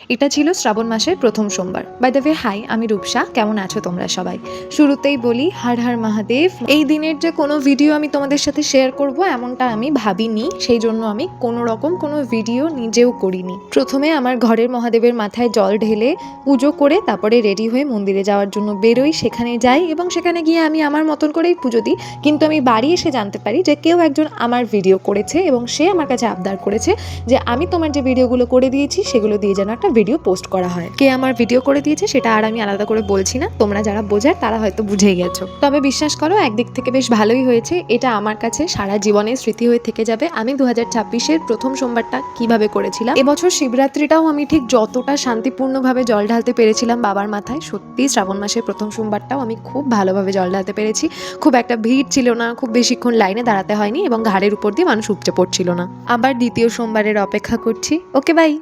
এটা ছিল শ্রাবণ মাসের প্রথম সোমবার। বাই দ্য ওয়ে, হাই, আমি রূপসা। কেমন আছো তোমরা সবাই? শুরুতেই বলি, হর হর মহাদেব। এই দিনের যে কোনো ভিডিও আমি তোমাদের সাথে শেয়ার করব এমনটা আমি ভাবিনি, সেই জন্য আমি কোনো রকম কোনো ভিডিও নিজেও করিনি। প্রথমে আমার ঘরের মহাদেবের মাথায় জল ঢেলে পুজো করে তারপরে রেডি হয়ে মন্দিরে যাওয়ার জন্য বেরোই। সেখানে যাই এবং সেখানে গিয়ে আমি আমার মতন করেই পুজো দিই। কিন্তু আমি বাড়ি এসে জানতে পারি যে কেউ একজন আমার ভিডিও করেছে এবং সে আমার কাছে আবদার করেছে যে আমি তোমার যে ভিডিওগুলো করে দিয়েছি সেগুলো দিয়ে যেন একটা ভিডিও পোস্ট করা হয়। কে আমার ভিডিও করে দিয়েছে সেটা আর আমি আলাদা করে বলছি না, তোমরা যারা বোঝার তারা হয়তো বুঝেই গেছো। তবে বিশ্বাস করো, একদিক থেকে বেশ ভালোই হয়েছে। এটা আমার কাছে সারা জীবনের স্মৃতি হয়ে থেকে যাবে। আমি 2026-এর প্রথম সোমবারটা কিভাবে করেছিলাম, এবছর শিবরাত্রিটাও আমি ঠিক যতটা শান্তিপূর্ণভাবে জল ঢালতে পেরেছিলাম বাবার মাথায়, সত্যি শ্রাবণ মাসের প্রথম সোমবারটাও আমি খুব ভালোভাবে জল ঢালতে পেরেছি। খুব একটা ভিড় ছিল না, খুব বেশিক্ষণ লাইনে দাঁড়াতে হয়নি এবং ঘাড়ের উপর দিয়ে মানুষ উপচে পড়ছিল না। আবার দ্বিতীয় সোমবারের অপেক্ষা করছি। ওকে, বাই।